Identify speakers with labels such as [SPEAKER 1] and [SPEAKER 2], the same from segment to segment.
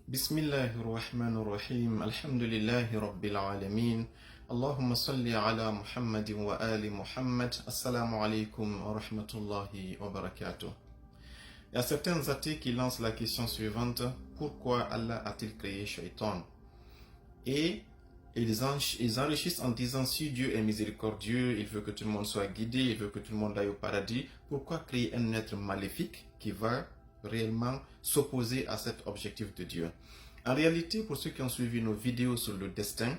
[SPEAKER 1] بسم الله الرحمن الرحيم الحمد لله رب العالمين اللهم صل على محمد وآل محمد السلام عليكم ورحمة الله وبركاته. Il y a certains athées qui lancent la question suivante: pourquoi Allah a-t-il créé Shaitan? Et ils enrichissent en disant: si Dieu est miséricordieux, il veut que tout le monde soit guidé, il veut que tout le monde aille au paradis, pourquoi créer un être maléfique qui va réellement s'opposer à cet objectif de Dieu? En réalité, pour ceux qui ont suivi nos vidéos sur le destin,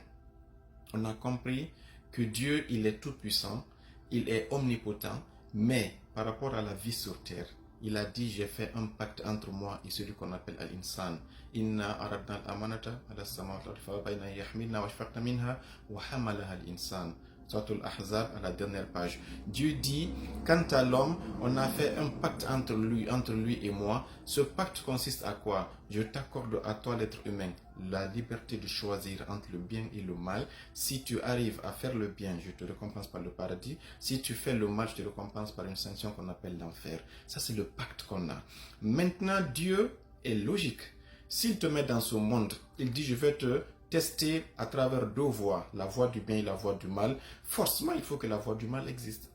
[SPEAKER 1] on a compris que Dieu, il est tout puissant, il est omnipotent, mais par rapport à la vie sur terre, il a dit: j'ai fait un pacte entre moi et celui qu'on appelle Al-Insan. Inna aradna al-amanata ala samawati wal ardi fa yahmilna wa ashfaqna minha wa hamalaha al-insan. Suratul Ahzab à la dernière page. Dieu dit: quant à l'homme, on a fait un pacte entre lui et moi. Ce pacte consiste à quoi? Je t'accorde à toi, l'être humain, la liberté de choisir entre le bien et le mal. Si tu arrives à faire le bien, je te récompense par le paradis. Si tu fais le mal, je te récompense par une sanction qu'on appelle l'enfer. Ça, c'est le pacte qu'on a. Maintenant, Dieu est logique. S'il te met dans ce monde, il dit: je vais te tester à travers deux voies, la voie du bien et la voie du mal. Forcément, il faut que la voie du mal existe.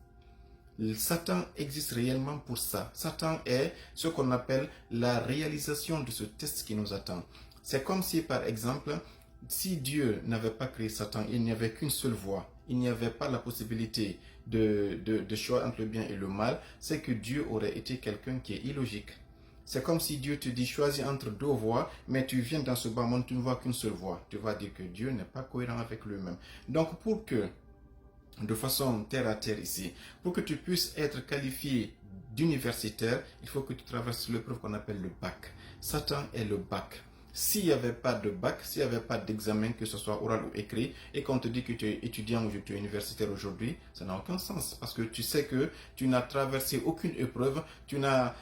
[SPEAKER 1] Satan existe réellement pour ça. Satan est ce qu'on appelle la réalisation de ce test qui nous attend. C'est comme si, par exemple, si Dieu n'avait pas créé Satan, il n'y avait qu'une seule voie, il n'y avait pas la possibilité de choix entre le bien et le mal, c'est que Dieu aurait été quelqu'un qui est illogique. C'est comme si Dieu te dit: choisis entre deux voies, mais tu viens dans ce bas monde, tu ne vois qu'une seule voie. Tu vas dire que Dieu n'est pas cohérent avec lui-même. Donc, pour que, de façon terre à terre ici, pour que tu puisses être qualifié d'universitaire, il faut que tu traverses l'épreuve qu'on appelle le bac. Satan est le bac. S'il n'y avait pas de bac, s'il n'y avait pas d'examen, que ce soit oral ou écrit, et qu'on te dit que tu es étudiant ou que tu es universitaire aujourd'hui, ça n'a aucun sens. Parce que tu sais que tu n'as traversé aucune épreuve, tu n'as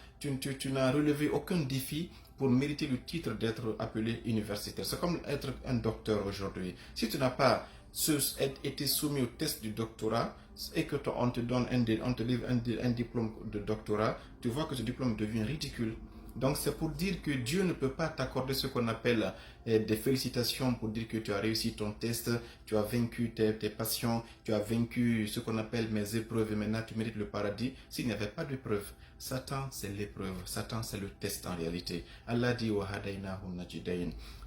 [SPEAKER 1] relevé aucun défi pour mériter le titre d'être appelé universitaire. C'est comme être un docteur aujourd'hui. Si tu n'as pas été soumis au test du doctorat et que on te donne on te livre un diplôme de doctorat, tu vois que ce diplôme devient ridicule. Donc c'est pour dire que Dieu ne peut pas t'accorder ce qu'on appelle des félicitations pour dire que tu as réussi ton test, tu as vaincu tes passions, tu as vaincu ce qu'on appelle mes épreuves et maintenant tu mérites le paradis, s'il n'y avait pas d'épreuve. Satan, c'est l'épreuve. Satan, c'est le test en réalité. Allah dit: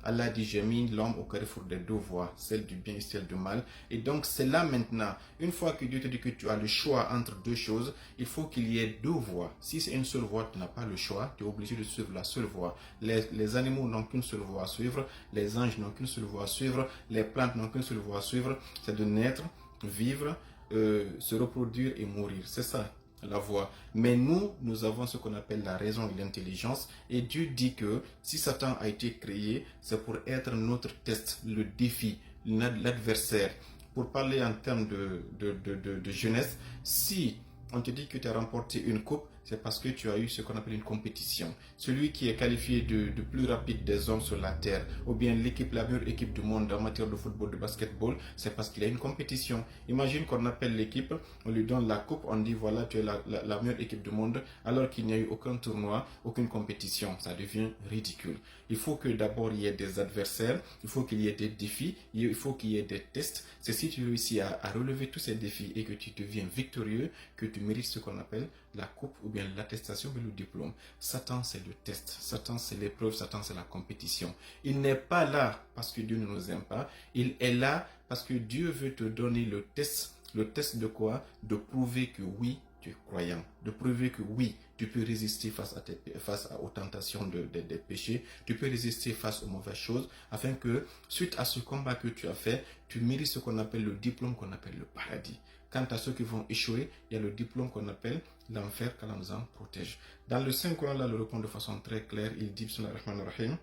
[SPEAKER 1] Allah dit: j'ai mis l'homme au carrefour des deux voies, celle du bien et celle du mal. Et donc c'est là maintenant, une fois que Dieu te dit que tu as le choix entre deux choses, il faut qu'il y ait deux voies. Si c'est une seule voie, tu n'as pas le choix, tu es obligé de suivre la seule voie. Les animaux n'ont qu'une seule voie à suivre, les anges n'ont qu'une seule voie à suivre, les plantes n'ont qu'une seule voie à suivre, c'est de naître, vivre, se reproduire et mourir. C'est ça la voie. Mais nous avons ce qu'on appelle la raison et l'intelligence. Et Dieu dit que si Satan a été créé, c'est pour être notre test, le défi, l'adversaire. Pour parler en termes de jeunesse, si on te dit que tu as remporté une coupe, c'est parce que tu as eu ce qu'on appelle une compétition. Celui qui est qualifié de plus rapide des hommes sur la terre, ou bien la meilleure équipe du monde en matière de football, de basketball, c'est parce qu'il y a une compétition. Imagine qu'on appelle l'équipe, on lui donne la coupe, on dit: voilà, tu es la meilleure équipe du monde, alors qu'il n'y a eu aucun tournoi, aucune compétition. Ça devient ridicule. Il faut que d'abord il y ait des adversaires, il faut qu'il y ait des défis, il faut qu'il y ait des tests. C'est si tu réussis à relever tous ces défis et que tu deviens victorieux, que tu mérites ce qu'on appelle la coupe ou bien l'attestation ou le diplôme. Satan, c'est le test. Satan, c'est l'épreuve. Satan, c'est la compétition. Il n'est pas là parce que Dieu ne nous aime pas. Il est là parce que Dieu veut te donner le test. Le test de quoi? De prouver que oui, tu es croyant. De prouver que oui, tu peux résister face aux tentations des péchés. Tu peux résister face aux mauvaises choses. Afin que, suite à ce combat que tu as fait, tu mérites ce qu'on appelle le diplôme qu'on appelle le paradis. Quant à ceux qui vont échouer, il y a le diplôme qu'on appelle l'enfer, qu'Allah nous en protège. Dans le Saint-Coran, là, le répond de façon très claire. Il dit, Bismillah ar-Rahman ar-Rahim,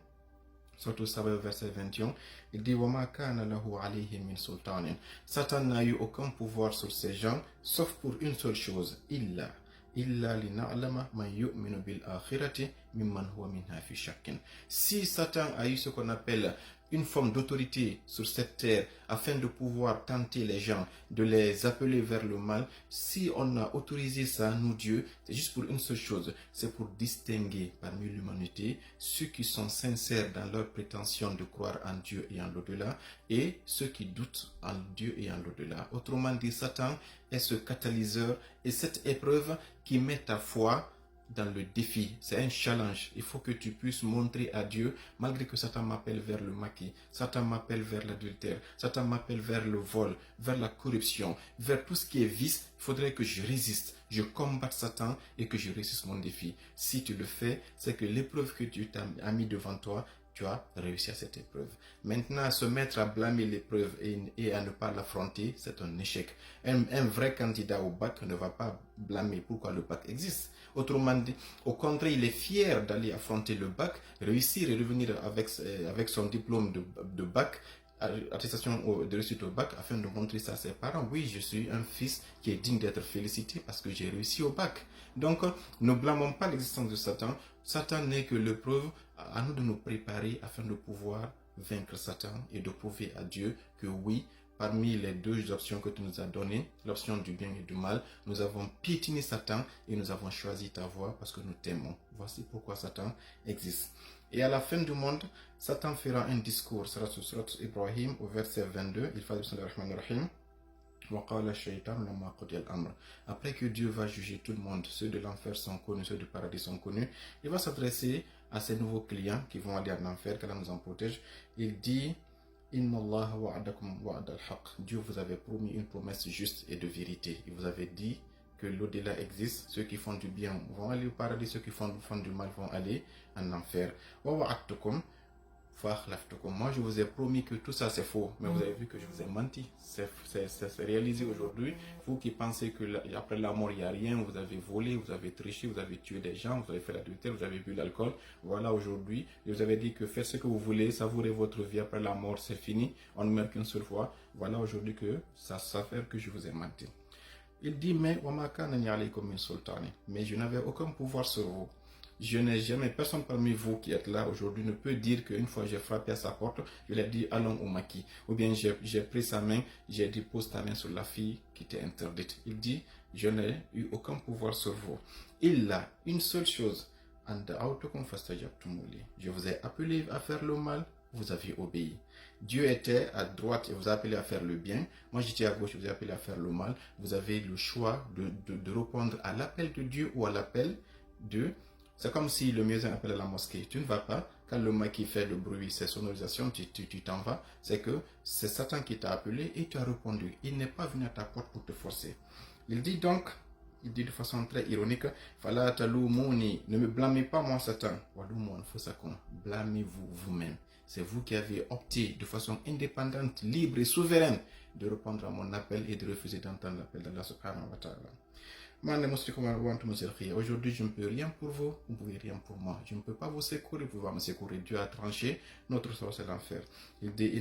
[SPEAKER 1] surtout Sabah, verset 21, il dit: Wama kana lahu alayhi min sultanin. Satan n'a eu aucun pouvoir sur ces gens, sauf pour une seule chose: illa lina'lama man yu'minu bil akhirati mimman huwa minha fi shakkin. Si Satan a eu ce qu'on appelle une forme d'autorité sur cette terre afin de pouvoir tenter les gens, de les appeler vers le mal, si on a autorisé ça, nous Dieu, c'est juste pour une seule chose, c'est pour distinguer parmi l'humanité ceux qui sont sincères dans leur prétention de croire en Dieu et en l'au-delà et ceux qui doutent en Dieu et en l'au-delà. Autrement dit, Satan est ce catalyseur et cette épreuve qui met ta foi dans le défi. C'est un challenge. Il faut que tu puisses montrer à Dieu, malgré que Satan m'appelle vers le maquis, Satan m'appelle vers l'adultère, Satan m'appelle vers le vol, vers la corruption, vers tout ce qui est vice, il faudrait que je résiste, je combatte Satan et que je réussisse mon défi. Si tu le fais, c'est que l'épreuve que Dieu t'a mis devant toi, tu as réussi à cette épreuve. Maintenant, se mettre à blâmer l'épreuve et à ne pas l'affronter, c'est un échec. Un vrai candidat au bac ne va pas blâmer pourquoi le bac existe. Autrement dit, au contraire, il est fier d'aller affronter le bac, réussir et revenir avec son diplôme de bac, attestation de réussite au bac, afin de montrer ça à ses parents. Oui, je suis un fils qui est digne d'être félicité parce que j'ai réussi au bac. Donc, ne blâmons pas l'existence de Satan. Satan n'est que l'épreuve, à nous de nous préparer afin de pouvoir vaincre Satan et de prouver à Dieu que oui, parmi les deux options que tu nous as données, l'option du bien et du mal, nous avons piétiné Satan et nous avons choisi ta voie parce que nous t'aimons. Voici pourquoi Satan existe. Et à la fin du monde, Satan fera un discours, Surat Ibrahim, au verset 22, il fait Bismillahirrahmanirrahim. Après que Dieu va juger tout le monde, ceux de l'enfer sont connus, ceux du paradis sont connus, il va s'adresser à ses nouveaux clients qui vont aller en enfer, qu'Allah nous en protège. Il dit, Inna Allah wa'adakum wa'ad al-haq. Dieu vous avait promis une promesse juste et de vérité. Il vous avait dit que l'au-delà existe. Ceux qui font du bien vont aller au paradis, ceux qui font du mal vont aller en enfer. Wa wa'adtukum. Moi, je vous ai promis que tout ça c'est faux, mais vous avez vu que je vous ai menti. C'est réalisé aujourd'hui. Vous qui pensez que après la mort il n'y a rien, vous avez volé, vous avez triché, vous avez tué des gens, vous avez fait l'adultère, vous avez bu l'alcool. Voilà aujourd'hui, je vous avais dit que faites ce que vous voulez, savourez votre vie après la mort, c'est fini. On ne meurt qu'une seule fois. Voilà aujourd'hui que ça s'avère que je vous ai menti. Il dit mais je n'avais aucun pouvoir sur vous. Je n'ai jamais, personne parmi vous qui êtes là aujourd'hui ne peut dire qu'une fois j'ai frappé à sa porte, je lui ai dit allons au maquis. Ou bien j'ai pris sa main, j'ai dit pose ta main sur la fille qui t'est interdite. Il dit je n'ai eu aucun pouvoir sur vous. Il a une seule chose. Je vous ai appelé à faire le mal, vous avez obéi. Dieu était à droite et vous a appelé à faire le bien. Moi j'étais à gauche et vous a appelé à faire le mal. Vous avez le choix de répondre à l'appel de Dieu ou à l'appel de... C'est comme si le muezzin appelle à la mosquée. Tu ne vas pas. Quand le maquis fait le bruit, c'est sonorisation, tu t'en vas. C'est que c'est Satan qui t'a appelé et tu as répondu. Il n'est pas venu à ta porte pour te forcer. Il dit donc, il dit de façon très ironique, Fala talumuni, ne me blâmez pas moi Satan. Blâmez-vous vous-même. C'est vous qui avez opté de façon indépendante, libre et souveraine de répondre à mon appel et de refuser d'entendre l'appel d'Allah subhanahu wa ta'ala. Aujourd'hui, je ne peux rien pour vous, vous ne pouvez rien pour moi. Je ne peux pas vous secourir, vous pouvez me secourir. Dieu a tranché, notre sort c'est l'enfer. Il dit,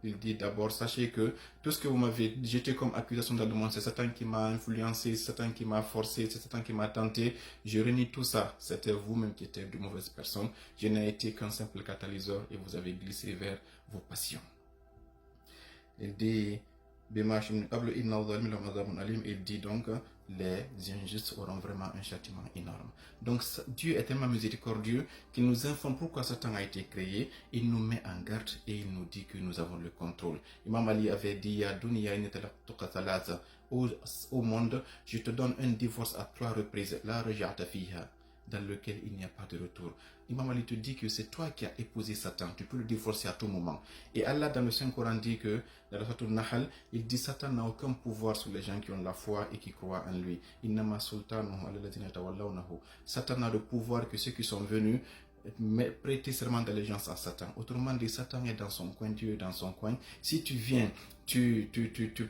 [SPEAKER 1] il dit d'abord, sachez que tout ce que vous m'avez jeté comme accusation dans le monde, c'est Satan qui m'a influencé, c'est Satan qui m'a forcé, c'est Satan qui m'a tenté. Je renie tout ça. C'était vous-même qui étiez de mauvaises personnes. Je n'ai été qu'un simple catalyseur et vous avez glissé vers vos passions. Il dit, il dit donc les injustes auront vraiment un châtiment énorme. Donc Dieu est tellement miséricordieux qu'il nous informe pourquoi Satan a été créé, il nous met en garde et il nous dit que nous avons le contrôle. Imam Ali avait dit au monde, je te donne un divorce à 3 reprises, la raja'ta fiha, dans lequel il n'y a pas de retour. Imam Ali te dit que c'est toi qui as épousé Satan, tu peux le divorcer à tout moment. Et Allah dans le Saint-Coran dit que, dans la Sourate An-Nahl, il dit Satan n'a aucun pouvoir sur les gens qui ont la foi et qui croient en lui. Satan n'a le pouvoir que ceux qui sont venus prêter serment d'allégeance à Satan. Autrement dit, Satan est dans son coin, Dieu est dans son coin. Si tu viens, tu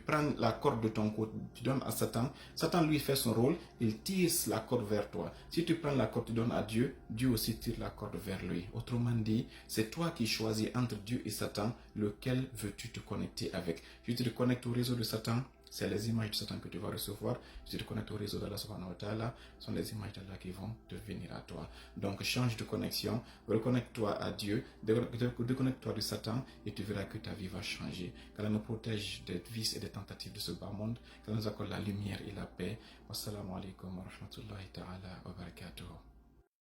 [SPEAKER 1] prends la corde de ton côté, tu donnes à Satan, Satan lui fait son rôle, il tire la corde vers toi. Si tu prends la corde, tu donnes à Dieu, Dieu aussi tire la corde vers lui. Autrement dit, c'est toi qui choisis entre Dieu et Satan, lequel veux-tu te connecter avec. Tu te connectes au réseau de Satan, C'est les images de Satan que tu vas recevoir. Si tu te connectes au réseau d'Allah subhanahu wa ta'ala, ce sont les images d'Allah qui vont te venir à toi. Donc change de connexion, reconnecte-toi à Dieu, déconnecte-toi de Satan et tu verras que ta vie va changer. Qu'Allah nous protège des vices et des tentatives de ce bas monde, qu'Allah nous accorde la lumière et la paix. Wassalamu alaikum wa rahmatullahi ta'ala wa barakatuh.